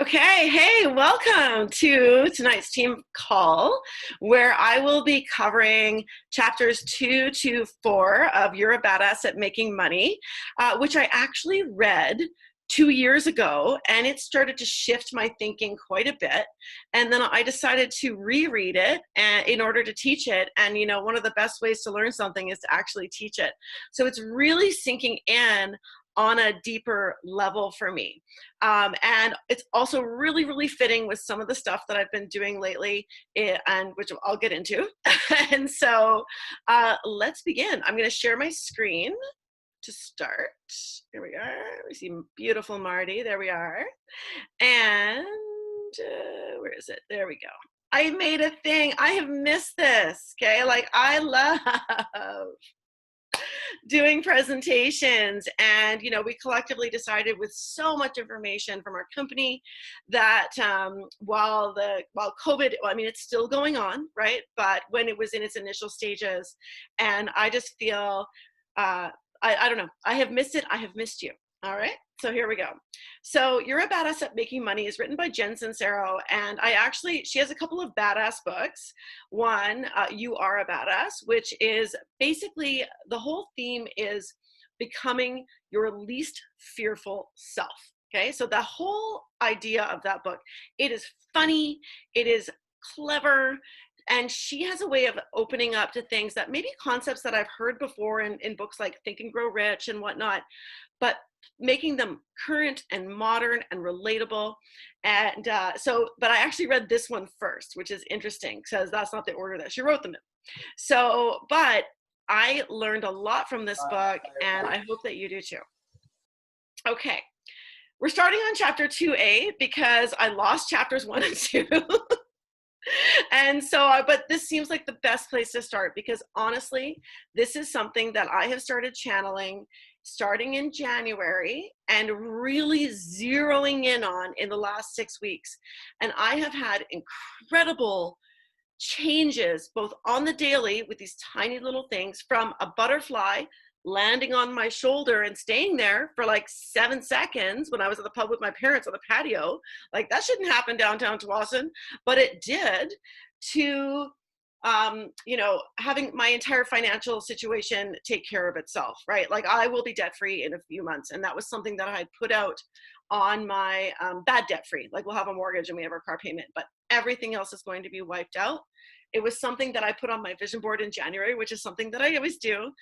Okay, hey, welcome to tonight's team call where I will be covering chapters 2 to 4 of You're a Badass at Making Money, which I actually read 2 years ago, and it started to shift my thinking quite a bit. And then I decided to reread it in order to teach it. And one of the best ways to learn something is to actually teach it. So it's really sinking in on a deeper level for me. And it's also really, really fitting with some of the stuff that I've been doing lately, and which I'll get into. And so let's begin. I'm going to share my screen to start. Here we are. We see beautiful Marty. There we are. And where is it? There we go. I made a thing. I have missed this. Okay. Like I love doing presentations, and we collectively decided with so much information from our company that while COVID, well, I mean, it's still going on, right? But when it was in its initial stages, and I just feel I don't know, I have missed it. I have missed you. All right, so here we go. So You're a Badass at Making Money is written by Sincero, and she has a couple of badass books. One, You Are a Badass, which is basically, the whole theme is becoming your least fearful self. Okay, so the whole idea of that book, it is funny, it is clever, and she has a way of opening up to things that maybe concepts that I've heard before in books like Think and Grow Rich and whatnot, but making them current and modern and relatable. And but I actually read this one first, which is interesting because that's not the order that she wrote them in. So, but I learned a lot from this book, and I hope that you do too. Okay, we're starting on chapter 2A because I lost chapters 1 and 2. And so, but this seems like the best place to start because honestly, this is something that I have started channeling starting in January and really zeroing in on in the last 6 weeks. And I have had incredible changes both on the daily with these tiny little things, from a butterfly landing on my shoulder and staying there for like 7 seconds when I was at the pub with my parents on the patio. Like that shouldn't happen downtown Tawasin, but it did, to having my entire financial situation take care of itself, right? Like I will be debt free in a few months. And that was something that I had put out on my bad debt free. Like we'll have a mortgage and we have our car payment, but everything else is going to be wiped out. It was something that I put on my vision board in January, which is something that I always do,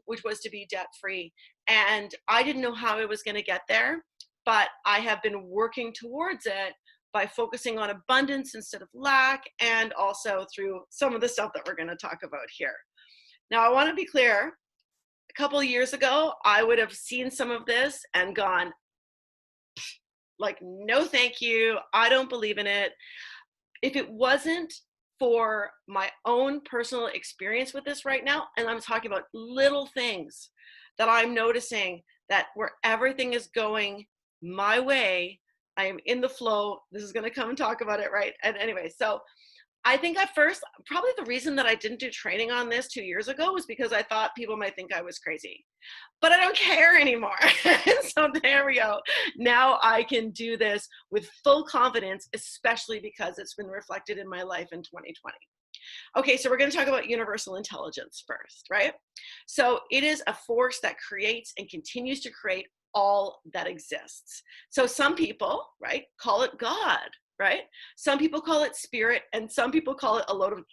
which was to be debt free. And I didn't know how I was going to get there, but I have been working towards it by focusing on abundance instead of lack, and also through some of the stuff that we're going to talk about here. Now, I want to be clear. A couple of years ago, I would have seen some of this and gone, like, no, thank you. I don't believe in it. If it wasn't for my own personal experience with this right now, and I'm talking about little things that I'm noticing, that where everything is going my way, I am in the flow. This is going to come and talk about it, right? And anyway, so I think at first, probably the reason that I didn't do training on this 2 years ago was because I thought people might think I was crazy, but I don't care anymore. So there we go. Now I can do this with full confidence, especially because it's been reflected in my life in 2020. Okay, so we're going to talk about universal intelligence first, right? So it is a force that creates and continues to create all that exists. So some people, right, call it God, right? Some people call it spirit, and some people call it a load of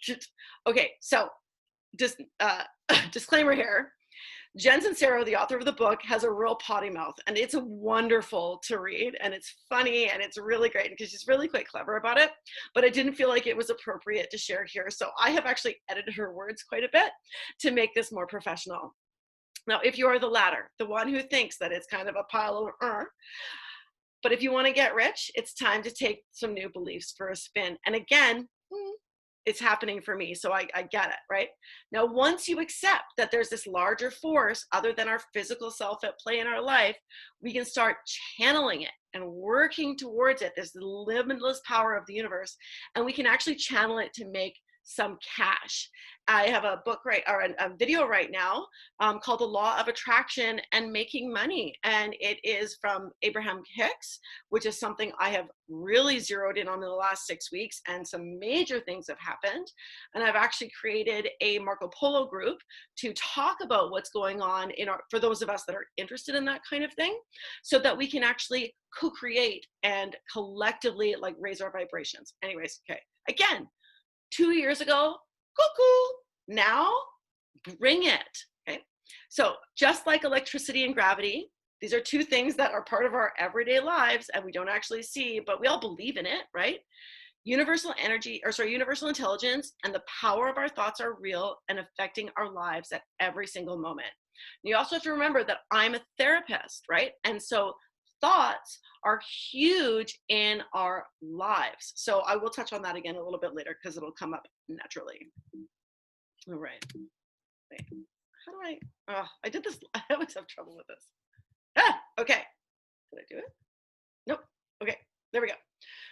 okay, so just disclaimer here. Sincero, the author of the book, has a real potty mouth, and it's wonderful to read, and it's funny, and it's really great because she's really quite clever about it, but I didn't feel like it was appropriate to share here. So I have actually edited her words quite a bit to make this more professional. Now, if you are the latter, the one who thinks that it's kind of a pile of but if you want to get rich, it's time to take some new beliefs for a spin. And again, it's happening for me, so I get it, right? Now, once you accept that there's this larger force other than our physical self at play in our life, we can start channeling it and working towards it. There's the limitless power of the universe, and we can actually channel it to make some cash. I have a book or a video right now called The Law of Attraction and Making Money. And it is from Abraham Hicks, which is something I have really zeroed in on in the last 6 weeks, and some major things have happened. And I've actually created a Marco Polo group to talk about what's going on for those of us that are interested in that kind of thing, so that we can actually co-create and collectively like raise our vibrations. Anyways, okay. Again, 2 years ago, cuckoo. Now, bring it. Okay. So just like electricity and gravity, these are two things that are part of our everyday lives and we don't actually see, but we all believe in it, right? Universal intelligence and the power of our thoughts are real and affecting our lives at every single moment. You also have to remember that I'm a therapist, right? And so thoughts are huge in our lives. So I will touch on that again a little bit later because it'll come up naturally. All right. Wait, how do I did this. I always have trouble with this. Okay. Did I do it? Nope. Okay, there we go.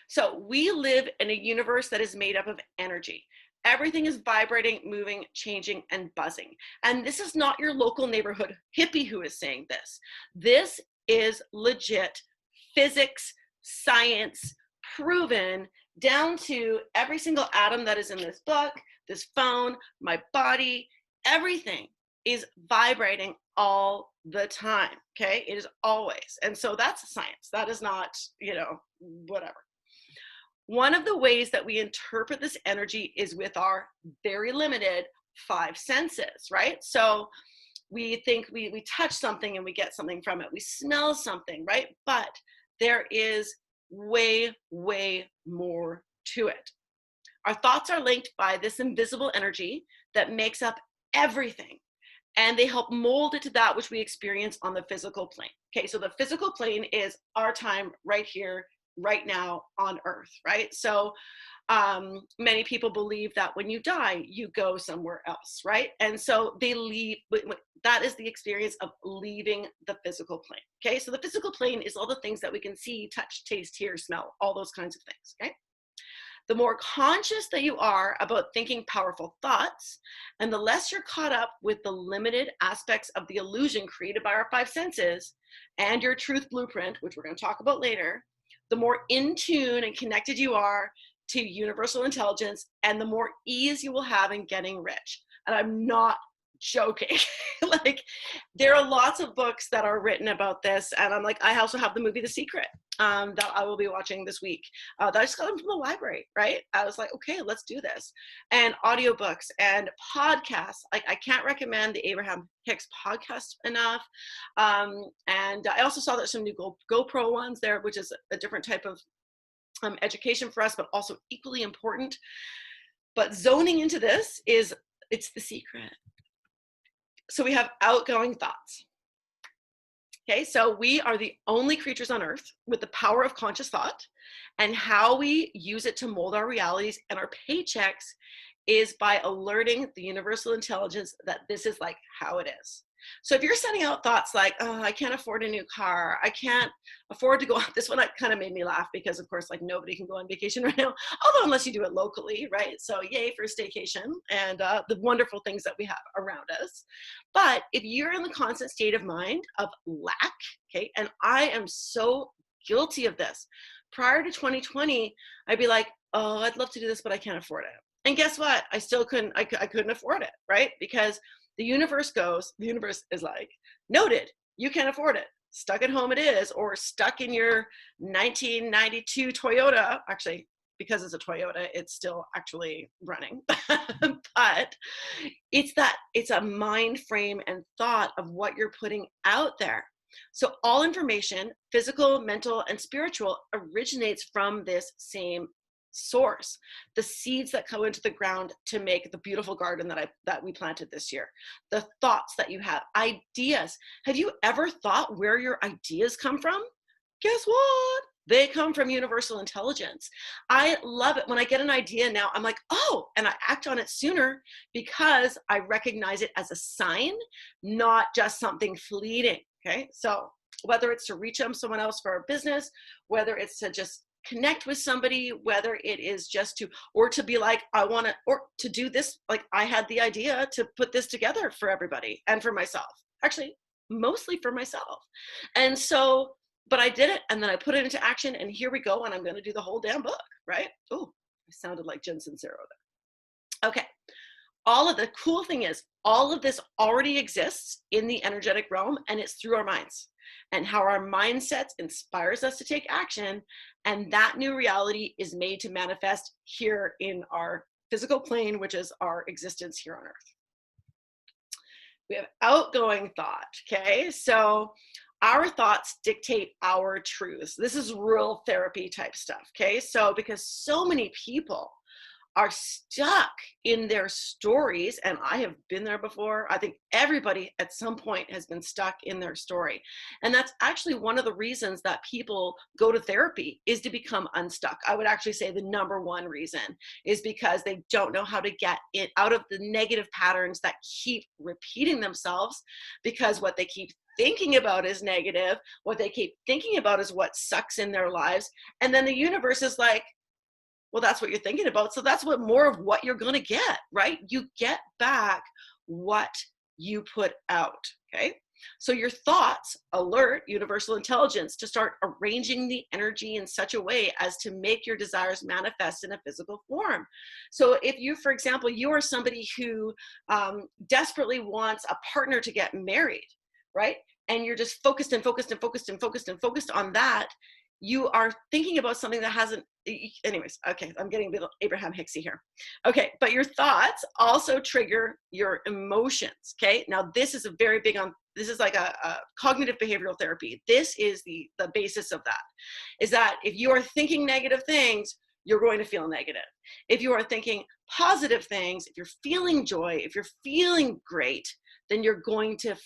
So we live in a universe that is made up of energy. Everything is vibrating, moving, changing, and buzzing. And this is not your local neighborhood hippie who is saying this. This is legit physics, science, proven down to every single atom that is in this book, this phone, my body, everything is vibrating all the time, okay? It is always. And so that's science. That is not, whatever. One of the ways that we interpret this energy is with our very limited 5 senses, right? So we think we touch something and we get something from it. We smell something, right? But there is way, way more to it. Our thoughts are linked by this invisible energy that makes up everything. And they help mold it to that which we experience on the physical plane. Okay, so the physical plane is our time right here, right now on Earth, right? So many people believe that when you die, you go somewhere else, right? And so they leave, that is the experience of leaving the physical plane, okay? So the physical plane is all the things that we can see, touch, taste, hear, smell, all those kinds of things, okay? The more conscious that you are about thinking powerful thoughts, and the less you're caught up with the limited aspects of the illusion created by our 5 senses and your truth blueprint, which we're going to talk about later, the more in tune and connected you are to universal intelligence, and the more ease you will have in getting rich. And I'm not joking. Like, there are lots of books that are written about this, and I'm like, I also have the movie The Secret that I will be watching this week. That I just got them from the library, right? I was like, okay, let's do this. And audiobooks and podcasts. Like, I can't recommend the Abraham Hicks podcast enough. And I also saw there's some new GoPro ones there, which is a different type of education for us, but also equally important. But zoning into this it's the secret. So we have outgoing thoughts. Okay, so we are the only creatures on Earth with the power of conscious thought, and how we use it to mold our realities and our paychecks is by alerting the universal intelligence that this is like how it is. So if you're sending out thoughts like, oh, I can't afford a new car, I can't afford to go out, this one kind of made me laugh because of course, like, nobody can go on vacation right now, although unless you do it locally, right? So yay for staycation and the wonderful things that we have around us. But if you're in the constant state of mind of lack, okay, and I am so guilty of this. Prior to 2020, I'd be like, oh, I'd love to do this, but I can't afford it. And guess what? I still couldn't afford it, right? Because the universe is like, noted, you can't afford it. Stuck at home it is, or stuck in your 1992 Toyota. Actually, because it's a Toyota, it's still actually running. But it's a mind frame and thought of what you're putting out there. So all information, physical, mental, and spiritual, originates from this same source. The seeds that go into the ground to make the beautiful garden that we planted this year, the thoughts that you have, ideas. Have you ever thought where your ideas come from? Guess what? They come from universal intelligence. I love it when I get an idea now. I'm like, oh, and I act on it sooner because I recognize it as a sign, not just something fleeting. Okay, so whether it's to reach someone else for a business, whether it's to just connect with somebody, whether it is just to, or to be like, I want to, or to do this, like I had the idea to put this together for everybody and for myself, actually, mostly for myself. And so, but I did it, and then I put it into action, and here we go, and I'm going to do the whole damn book, right? Oh, I sounded like Jen Sincero there. Okay. All of the cool thing is, all of this already exists in the energetic realm, and it's through our minds and how our mindset inspires us to take action. And that new reality is made to manifest here in our physical plane, which is our existence here on Earth. We have outgoing thought. Okay. So our thoughts dictate our truths. This is real therapy type stuff. Okay. So because so many people are stuck in their stories, and I have been there before. I think everybody at some point has been stuck in their story. And that's actually one of the reasons that people go to therapy, is to become unstuck. I would actually say the number one reason is because they don't know how to get it out of the negative patterns that keep repeating themselves, because what they keep thinking about is negative. What they keep thinking about is what sucks in their lives. And then the universe is like, well, that's what you're thinking about. So that's what more of what you're going to get, right? You get back what you put out. Okay. So your thoughts alert universal intelligence to start arranging the energy in such a way as to make your desires manifest in a physical form. So if you, for example, you are somebody who desperately wants a partner to get married, right? And you're just focused and focused and focused and focused and focused on that. You are thinking about something that hasn't, anyways, okay, I'm getting a bit Abraham Hicksy here. Okay, but your thoughts also trigger your emotions, okay? Now, this is a very big on, this is like a cognitive behavioral therapy. This is the basis of that, is that if you are thinking negative things, you're going to feel negative. If you are thinking positive things, if you're feeling joy, if you're feeling great, then you're going to,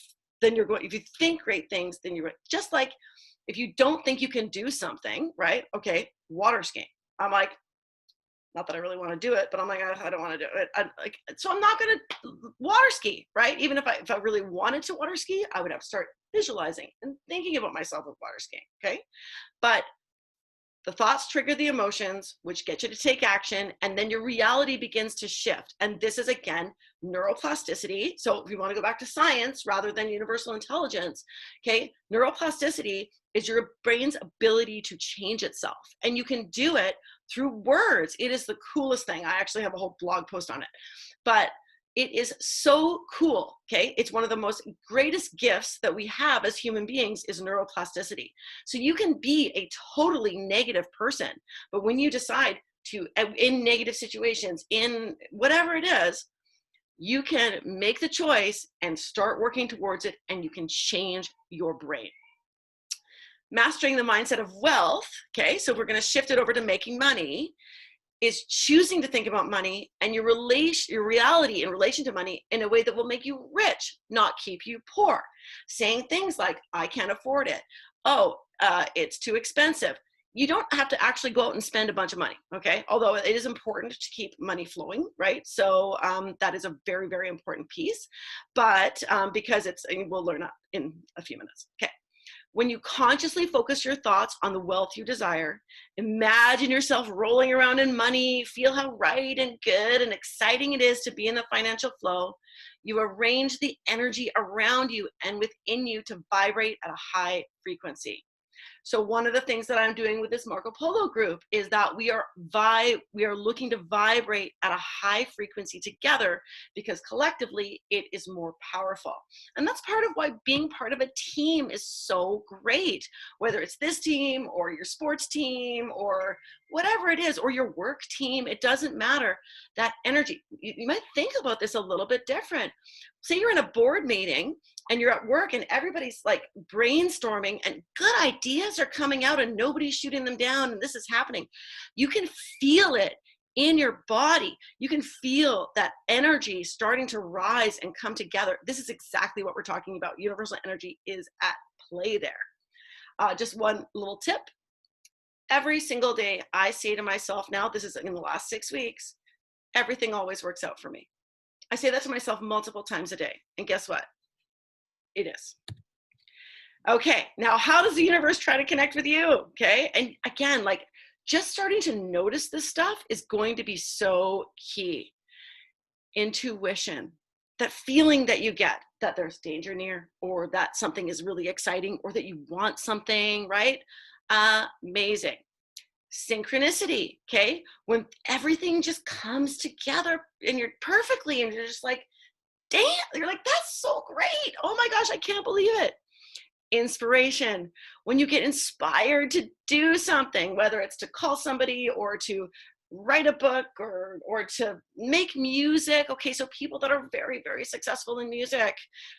if you think great things, then you're, just like, if you don't think you can do something, right? Okay, water skiing. I'm like, not that I really want to do it, but I'm like, I don't want to do it. So I'm not going to water ski, right? Even if I really wanted to water ski, I would have to start visualizing and thinking about myself with water skiing, okay? But the thoughts trigger the emotions, which get you to take action, and then your reality begins to shift. And this is, again, neuroplasticity. So if you want to go back to science rather than universal intelligence, okay, neuroplasticity is your brain's ability to change itself. And you can do it through words. It is the coolest thing. I actually have a whole blog post on it. But it is so cool, okay? It's one of the most greatest gifts that we have as human beings is neuroplasticity. So you can be a totally negative person, but when you decide to, in negative situations, in whatever it is, you can make the choice and start working towards it, and you can change your brain. Mastering the mindset of wealth, okay? So if we're gonna shift it over to making money, is choosing to think about money and your reality in relation to money in a way that will make you rich, not keep you poor. Saying things like, I can't afford it. Oh, it's too expensive. You don't have to actually go out and spend a bunch of money, okay? Although it is important to keep money flowing, right? So that is a very, very important piece, but because it's, and we'll learn that in a few minutes, okay? When you consciously focus your thoughts on the wealth you desire, imagine yourself rolling around in money, feel how right and good and exciting it is to be in the financial flow. You arrange the energy around you and within you to vibrate at a high frequency. So one of the things that I'm doing with this Marco Polo group is that we are looking to vibrate at a high frequency together, because collectively it is more powerful. And that's part of why being part of a team is so great, whether it's this team or your sports team or whatever it is, or your work team, it doesn't matter. That energy, you might think about this a little bit different. Say you're in a board meeting and you're at work and everybody's like brainstorming and good ideas are coming out and nobody's shooting them down and this is happening. You can feel it in your body. You can feel that energy starting to rise and come together. This is exactly what we're talking about. Universal energy is at play there. Just one little tip. Every single day I say to myself, now this is in the last 6 weeks, everything always works out for me. I say that to myself multiple times a day. And guess what? It is. Okay, now how does the universe try to connect with you? Okay, and again, like just starting to notice this stuff is going to be so key. Intuition, that feeling that you get that there's danger near, or that something is really exciting, or that you want something, right? Amazing. Synchronicity, okay? When everything just comes together and you're perfectly, and you're just like, damn, you're like, that's so great. Oh my gosh, I can't believe it. Inspiration, when you get inspired to do something, whether it's to call somebody or to write a book or to make music. Okay, so people that are very, very successful in music,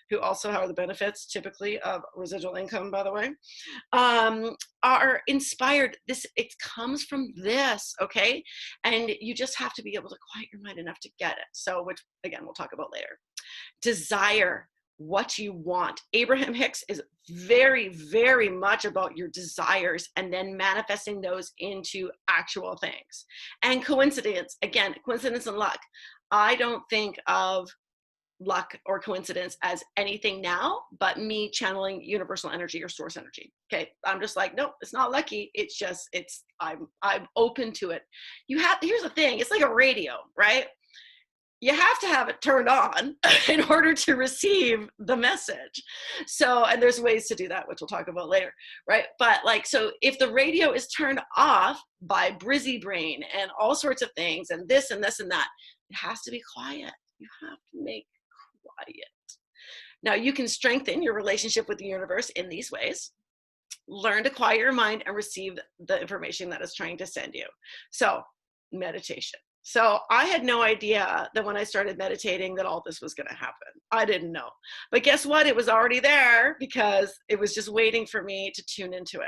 who also have the benefits typically of residual income, by the way, are inspired. It comes from this, okay? And you just have to be able to quiet your mind enough to get it. So, which again, we'll talk about later. Desire, what you want. Abraham Hicks is very, very much about your desires and then manifesting those into actual things. And coincidence, again, coincidence and luck. I don't think of luck or coincidence as anything now but me channeling universal energy or source energy. Okay, I'm just like, nope, it's not lucky. It's just, I'm open to it. Here's the thing, it's like a radio, right? You have to have it turned on in order to receive the message. So, and there's ways to do that, which we'll talk about later, right? But like, so if the radio is turned off by Brizzy brain and all sorts of things and this and this and that, it has to be quiet. You have to make quiet. Now you can strengthen your relationship with the universe in these ways. Learn to quiet your mind and receive the information that it's trying to send you. So, meditation. So I had no idea that when I started meditating that all this was going to happen. I didn't know. But guess what? It was already there because it was just waiting for me to tune into it.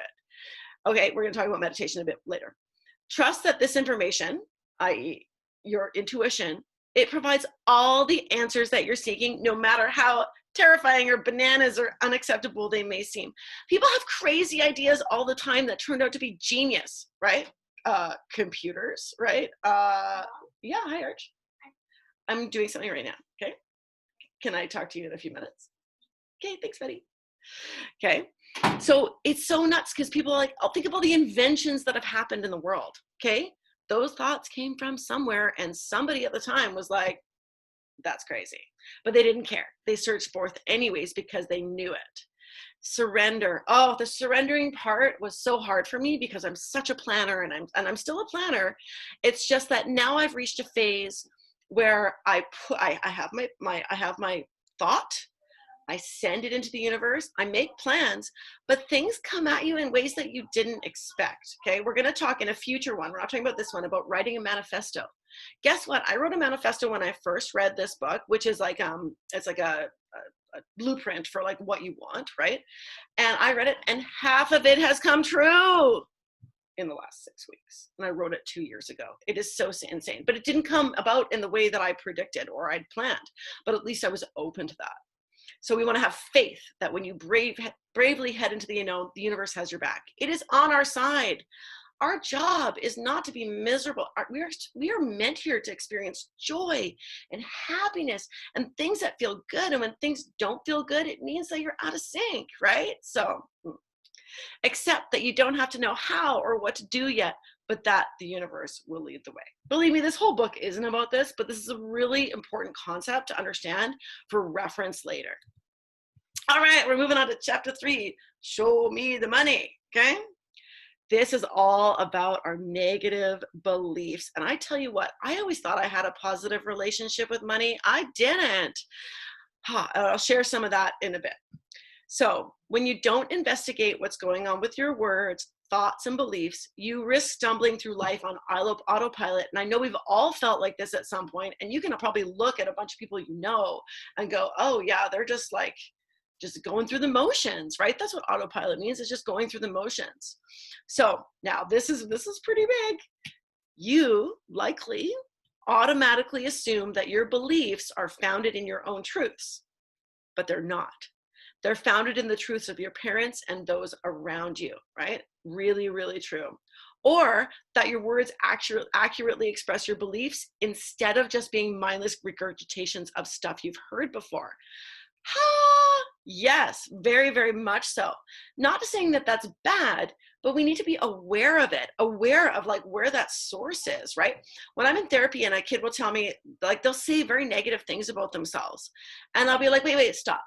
Okay, we're going to talk about meditation a bit later. Trust that this information, i.e. your intuition, it provides all the answers that you're seeking, no matter how terrifying or bananas or unacceptable they may seem. People have crazy ideas all the time that turned out to be genius, right? Computers, right? Yeah, hi Arch. I'm doing something right now, okay? Can I talk to you in a few minutes? Okay, thanks, buddy. Okay, so it's so nuts because people are like, I'll think of all the inventions that have happened in the world, okay? Those thoughts came from somewhere and somebody at the time was like, that's crazy. But they didn't care. They searched forth anyways because they knew it. Surrender. Oh, the surrendering part was so hard for me because I'm such a planner and I'm still a planner. It's just that now I've reached a phase where I have my thought, I send it into the universe, I make plans, but things come at you in ways that you didn't expect. Okay, we're going to talk in a future one. We're not talking about this one, about writing a manifesto. Guess what? I wrote a manifesto when I first read this book, which is like it's like a blueprint for like what you want, right? And I read it and half of it has come true in the last 6 weeks. And I wrote it 2 years ago. It is so insane, but it didn't come about in the way that I predicted or I'd planned, but at least I was open to that. So we want to have faith that when you bravely head into the unknown, the universe has your back. It is on our side. Our job is not to be miserable. We are meant here to experience joy and happiness and things that feel good. And when things don't feel good, it means that you're out of sync, right? So accept that you don't have to know how or what to do yet, but that the universe will lead the way. Believe me, this whole book isn't about this, but this is a really important concept to understand for reference later. All right, we're moving on to chapter 3, show me the money, okay? This is all about our negative beliefs. And I tell you what, I always thought I had a positive relationship with money. I didn't. I'll share some of that in a bit. So when you don't investigate what's going on with your words, thoughts, and beliefs, you risk stumbling through life on autopilot. And I know we've all felt like this at some point, and you can probably look at a bunch of people you know and go, oh yeah, they're just like, just going through the motions, right? That's what autopilot means. It's just going through the motions. So now this is pretty big. You likely automatically assume that your beliefs are founded in your own truths, but they're not. They're founded in the truths of your parents and those around you, right? Really, really true. Or that your words accurately express your beliefs instead of just being mindless regurgitations of stuff you've heard before. Yes, very, very much so. Not saying that that's bad, but we need to be aware of it, aware of like where that source is, right? When I'm in therapy and a kid will tell me, like, they'll say very negative things about themselves. And I'll be like, wait, stop.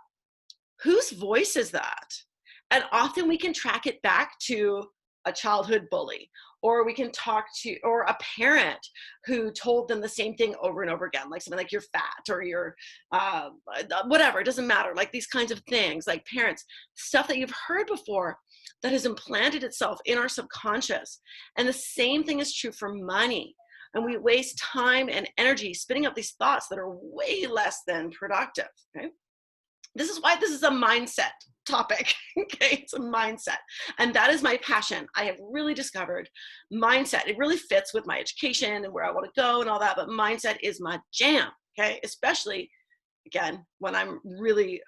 Whose voice is that? And often we can track it back to a childhood bully, or we can talk to, or a parent who told them the same thing over and over again, like something like you're fat or you're whatever, it doesn't matter. Like these kinds of things, like parents, stuff that you've heard before that has implanted itself in our subconscious. And the same thing is true for money. And we waste time and energy spinning up these thoughts that are way less than productive, okay? This is why this is a mindset topic, okay? It's a mindset. And that is my passion. I have really discovered mindset. It really fits with my education and where I want to go and all that, but mindset is my jam, okay? Especially, again, when I'm really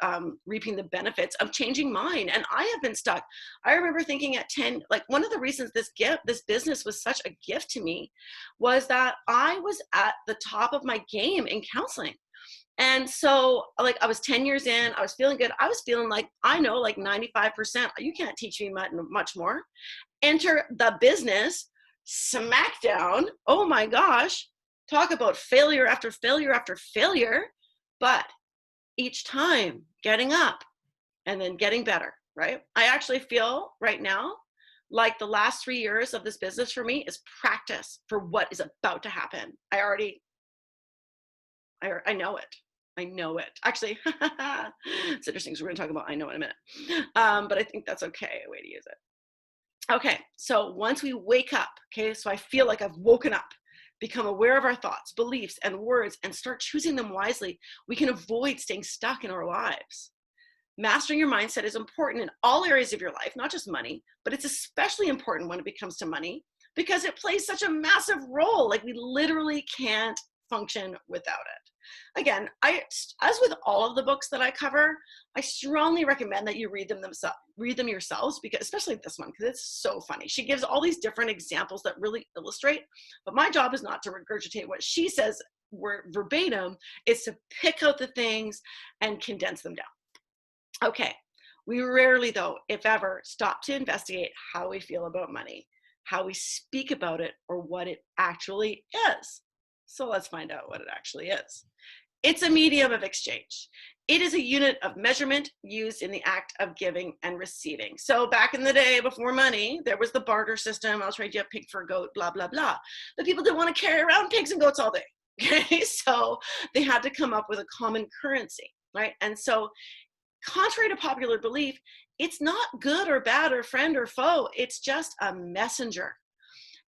reaping the benefits of changing mine. And I have been stuck. I remember thinking at 10, like one of the reasons this business was such a gift to me was that I was at the top of my game in counseling. And so like I was 10 years in, I was feeling good. I was feeling like, I know, like 95%, you can't teach me much more. Enter the business, smackdown. Oh my gosh. Talk about failure after failure after failure. But each time getting up and then getting better, right? I actually feel right now like the last 3 years of this business for me is practice for what is about to happen. I know it. I know it. Actually, it's interesting. So we're going to talk about I know in a minute. But I think that's okay, a way to use it. Okay, so once we wake up, okay, so I feel like I've woken up, become aware of our thoughts, beliefs, and words, and start choosing them wisely, we can avoid staying stuck in our lives. Mastering your mindset is important in all areas of your life, not just money, but it's especially important when it comes to money because it plays such a massive role. Like we literally can't function without it. Again, as with all of the books that I cover, I strongly recommend that you read them yourselves, because especially this one, because it's so funny. She gives all these different examples that really illustrate, but my job is not to regurgitate what she says verbatim, it's to pick out the things and condense them down. Okay, we rarely though, if ever, stop to investigate how we feel about money, how we speak about it, or what it actually is. So let's find out what it actually is. It's a medium of exchange. It is a unit of measurement used in the act of giving and receiving. So back in the day before money, there was the barter system. I'll trade you a pig for a goat, blah, blah, blah. But people didn't want to carry around pigs and goats all day. Okay, so they had to come up with a common currency, right? And so contrary to popular belief, it's not good or bad or friend or foe. It's just a messenger.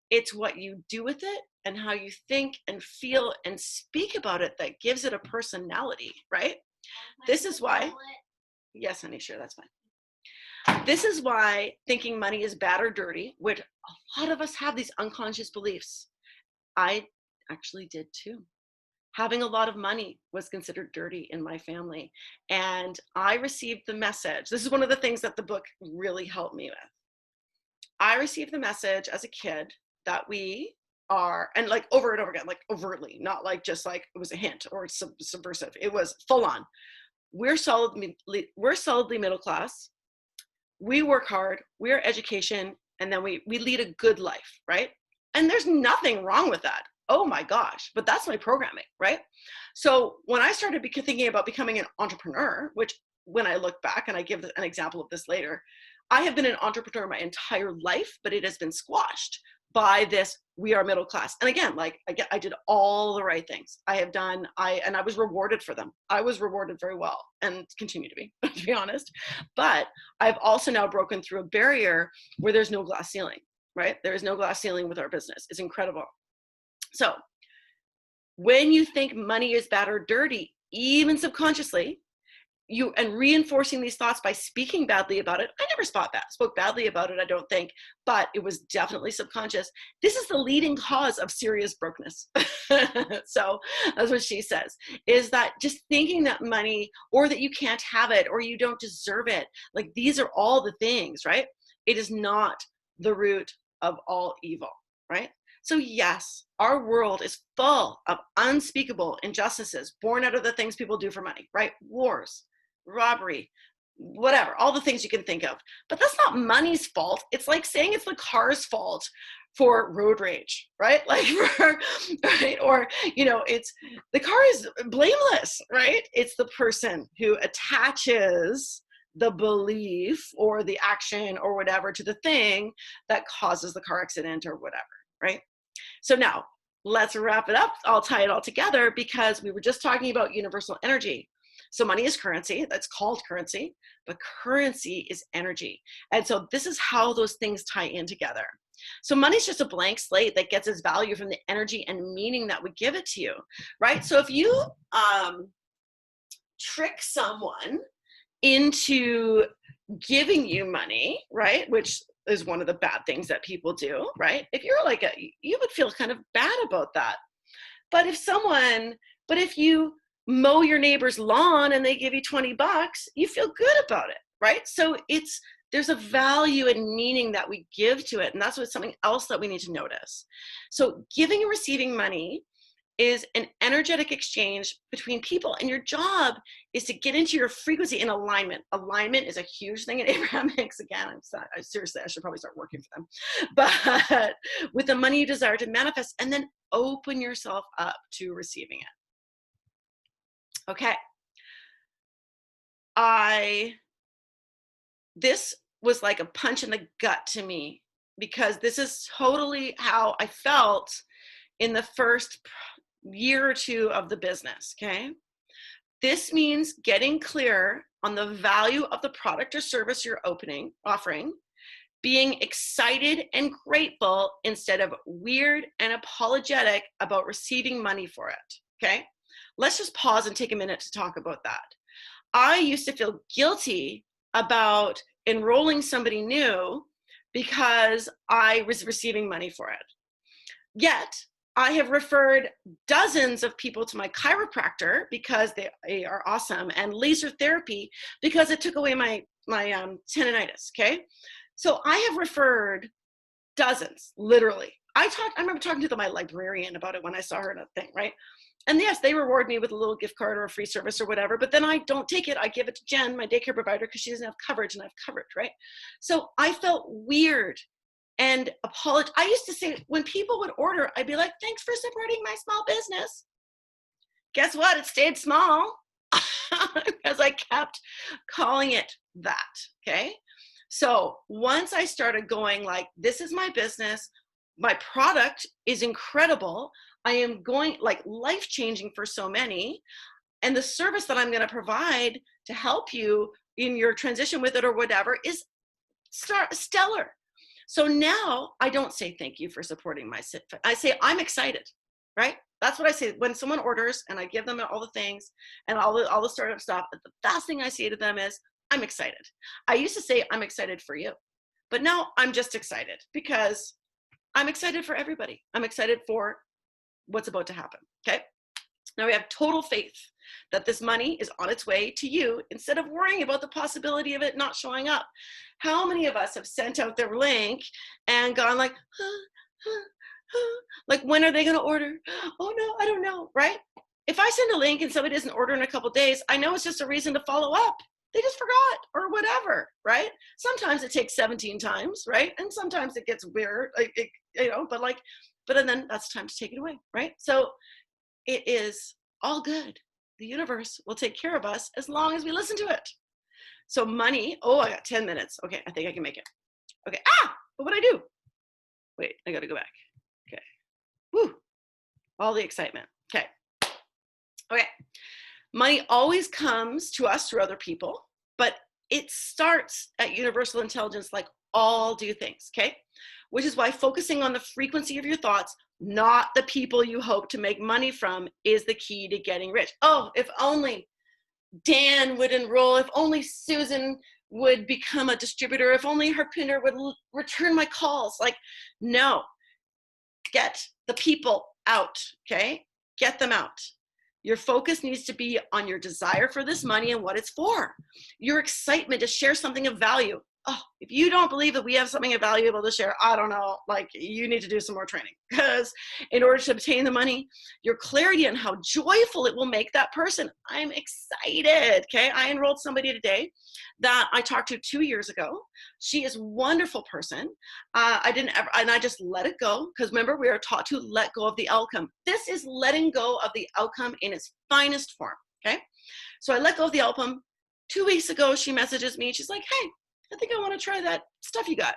It's what you do with it and how you think and feel and speak about it that gives it a personality, right? This is why, yes, honey, sure, that's fine. This is why thinking money is bad or dirty, which a lot of us have these unconscious beliefs. I actually did too. Having a lot of money was considered dirty in my family. And I received the message. This is one of the things that the book really helped me with. I received the message as a kid that we are, and like over and over again, like overtly, not like just like it was a hint or subversive. It was full on. We're solidly middle class. We work hard. We're education, and then we lead a good life, right? And there's nothing wrong with that. Oh my gosh, but that's my programming, right? So when I started thinking about becoming an entrepreneur, which when I look back, and I give an example of this later, I have been an entrepreneur my entire life, but it has been squashed by this, we are middle class. And again, like I did all the right things. And I was rewarded for them. I was rewarded very well and continue to be honest. But I've also now broken through a barrier where there's no glass ceiling, right? There is no glass ceiling with our business. It's incredible. So when you think money is bad or dirty, even subconsciously, and reinforcing these thoughts by speaking badly about it. I never spoke badly about it, I don't think, but it was definitely subconscious. This is the leading cause of serious brokenness. So that's what she says, is that just thinking that money, or that you can't have it, or you don't deserve it, like these are all the things, right? It is not the root of all evil, right? So yes, our world is full of unspeakable injustices born out of the things people do for money, right? Wars, robbery, whatever, all the things you can think of. But that's not money's fault. It's like saying it's the car's fault for road rage, right? Like, right? Or, it's the car is blameless, right? It's the person who attaches the belief or the action or whatever to the thing that causes the car accident or whatever, right? So now let's wrap it up. I'll tie it all together because we were just talking about universal energy. So money is currency, that's called currency, but currency is energy. And so this is how those things tie in together. So money is just a blank slate that gets its value from the energy and meaning that we give it to you, right? So if you trick someone into giving you money, right, which is one of the bad things that people do, right? If you're like you would feel kind of bad about that. But if you mow your neighbor's lawn and they give you $20, you feel good about it, right? So there's a value and meaning that we give to it. And that's what's something else that we need to notice. So giving and receiving money is an energetic exchange between people, and your job is to get into your frequency in alignment. Alignment is a huge thing in Abrahamics. Again, seriously, I should probably start working for them. But with the money you desire to manifest, and then open yourself up to receiving it. Okay. This was like a punch in the gut to me, because this is totally how I felt in the first year or two of the business, okay? This means getting clear on the value of the product or service you're offering, being excited and grateful instead of weird and apologetic about receiving money for it, okay? Let's just pause and take a minute to talk about that. I used to feel guilty about enrolling somebody new because I was receiving money for it. Yet, I have referred dozens of people to my chiropractor because they are awesome, and laser therapy because it took away my tendonitis, okay? So I have referred dozens, literally. I remember talking to my librarian about it when I saw her in a thing, right? And yes, they reward me with a little gift card or a free service or whatever, but then I don't take it. I give it to Jen, my daycare provider, because she doesn't have coverage and I have coverage, right? So I felt weird and apologize. I used to say, when people would order, I'd be like, thanks for supporting my small business. Guess what? It stayed small because I kept calling it that, okay? So once I started going like, this is my business, my product is incredible, I am going like life-changing for so many, and the service that I'm going to provide to help you in your transition with it or whatever is stellar. So now I don't say thank you for supporting my sit. I say I'm excited, right? That's what I say when someone orders, and I give them all the things and all the startup stuff. The last thing I say to them is, I'm excited. I used to say I'm excited for you, but now I'm just excited because I'm excited for everybody. I'm excited for what's about to happen, okay? Now we have total faith that this money is on its way to you instead of worrying about the possibility of it not showing up. How many of us have sent out their link and gone like, like, when are they going to order? Oh no, I don't know, right? If I send a link and somebody doesn't order in a couple days, I know it's just a reason to follow up. They just forgot or whatever, right? Sometimes it takes 17 times, right? And sometimes it gets weird, but then that's time to take it away, right? So it is all good. The universe will take care of us as long as we listen to it. So money, I got 10 minutes. Okay, I think I can make it. Okay, but what do I do? Wait, I gotta go back. Okay, woo, all the excitement. Okay, money always comes to us through other people, but it starts at universal intelligence like all do things, okay? Which is why focusing on the frequency of your thoughts, not the people you hope to make money from, is the key to getting rich. Oh, if only Dan would enroll, if only Susan would become a distributor, if only Harpinder would return my calls. Like, no, get the people out, okay? Get them out. Your focus needs to be on your desire for this money and what it's for. Your excitement to share something of value. oh, if you don't believe that we have something valuable to share, I don't know, like you need to do some more training, because in order to obtain the money, your clarity on how joyful it will make that person. I'm excited. Okay. I enrolled somebody today that I talked to 2 years ago. She is a wonderful person. I didn't ever, and I just let it go, because remember, we are taught to let go of the outcome. This is letting go of the outcome in its finest form. Okay. So I let go of the outcome. 2 weeks ago, she messages me. She's like, hey, I think I want to try that stuff you got.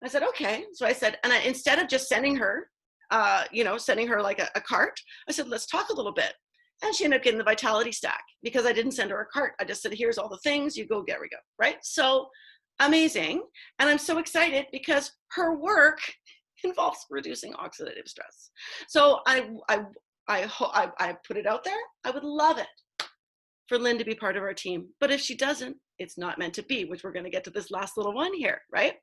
I said, okay. So I said, and instead of just sending her, sending her like a cart, I said, let's talk a little bit. And she ended up getting the Vitality Stack, because I didn't send her a cart. I just said, here's all the things, you go, get we go, right? So amazing. And I'm so excited because her work involves reducing oxidative stress. So I put it out there. I would love it for Lynn to be part of our team. But if she doesn't, it's not meant to be, which we're going to get to this last little one here, right?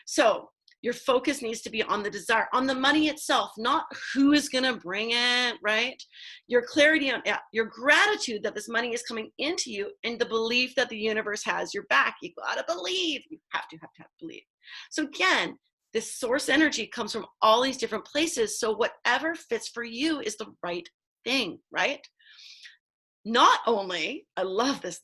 So your focus needs to be on the desire, on the money itself, not who is going to bring it, right? Your clarity on your gratitude that this money is coming into you, and the belief that the universe has your back. You got to believe. You have to believe. So again, this source energy comes from all these different places. So whatever fits for you is the right thing, right? Not only, I love this,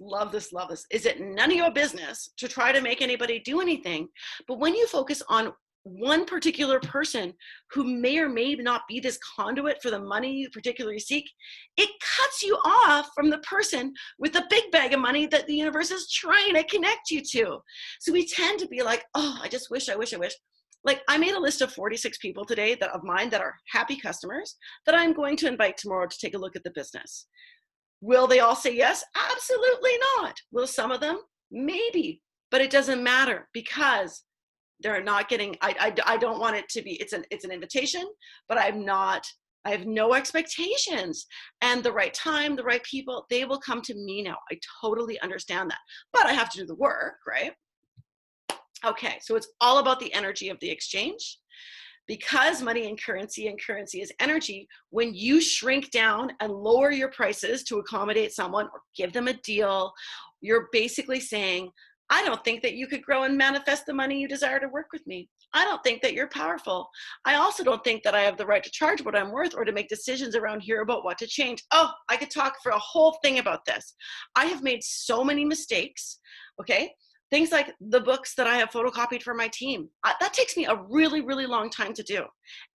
is it none of your business to try to make anybody do anything, but when you focus on one particular person who may or may not be this conduit for the money you particularly seek, it cuts you off from the person with the big bag of money that the universe is trying to connect you to. So we tend to be like, oh, I just wish. Like, I made a list of 46 people today of mine that are happy customers that I'm going to invite tomorrow to take a look at the business. Will they all say yes? Absolutely not. Will some of them? Maybe. But it doesn't matter, because they're not getting, I don't want it to be, it's an invitation, but I have no expectations. And the right time, the right people, they will come to me now. I totally understand that. But I have to do the work, right? Okay, so it's all about the energy of the exchange. Because money and currency is energy, when you shrink down and lower your prices to accommodate someone or give them a deal, you're basically saying, I don't think that you could grow and manifest the money you desire to work with me. I don't think that you're powerful. I also don't think that I have the right to charge what I'm worth or to make decisions around here about what to change. Oh, I could talk for a whole thing about this. I have made so many mistakes, okay? Things like the books that I have photocopied for my team. That takes me a really, really long time to do.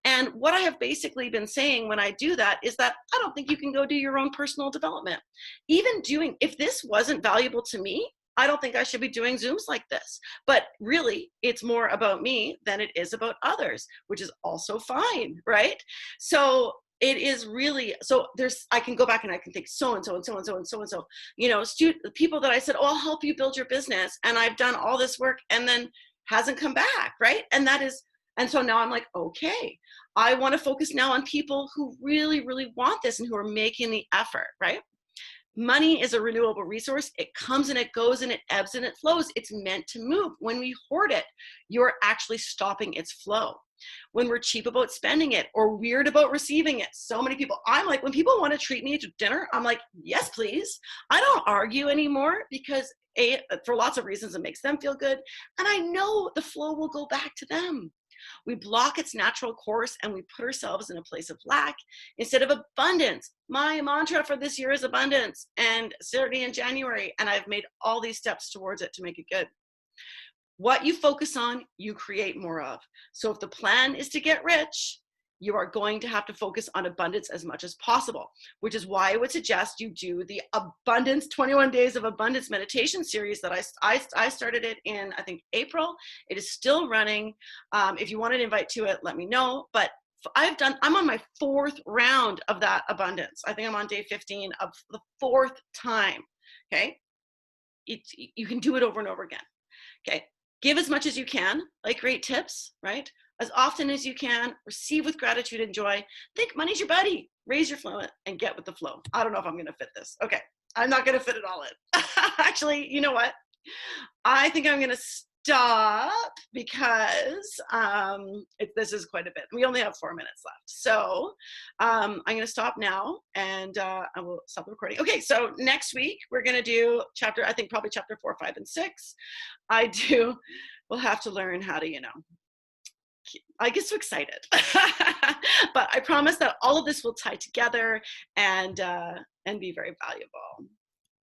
And what I have basically been saying when I do that is that I don't think you can go do your own personal development. If this wasn't valuable to me, I don't think I should be doing Zooms like this. But really, it's more about me than it is about others, which is also fine, right? So it is really, so I can go back and I can think so-and-so, people that I said, oh, I'll help you build your business. And I've done all this work and then hasn't come back, right? And so now I'm like, okay, I want to focus now on people who really, really want this and who are making the effort, right? Money is a renewable resource. It comes and it goes and it ebbs and it flows. It's meant to move. When we hoard it, you're actually stopping its flow. When we're cheap about spending it or weird about receiving it, so many people, I'm like, when people want to treat me to dinner, I'm like, yes, please. I don't argue anymore, because for lots of reasons, it makes them feel good. And I know the flow will go back to them. We block its natural course and we put ourselves in a place of lack instead of abundance. My mantra for this year is abundance, and certainly in January, and I've made all these steps towards it to make it good. What you focus on, you create more of. So if the plan is to get rich, you are going to have to focus on abundance as much as possible, which is why I would suggest you do the Abundance 21 Days of Abundance meditation series that I started it in, I think, April. It is still running. If you want an invite to it, let me know. But I'm on my 4th round of that abundance. I think I'm on day 15 of the 4th time, okay? You can do it over and over again, okay? Give as much as you can, like great tips, right? As often as you can, receive with gratitude and joy. Think money's your buddy. Raise your flow and get with the flow. I don't know if I'm going to fit this. Okay, I'm not going to fit it all in. Actually, you know what? I think I'm going to stop because this is quite a bit. We only have 4 minutes left. So I'm going to stop now and I will stop the recording. Okay, so next week we're going to do probably chapter 4, 5, and 6. We'll have to learn how to, I get so excited. But I promise that all of this will tie together and be very valuable.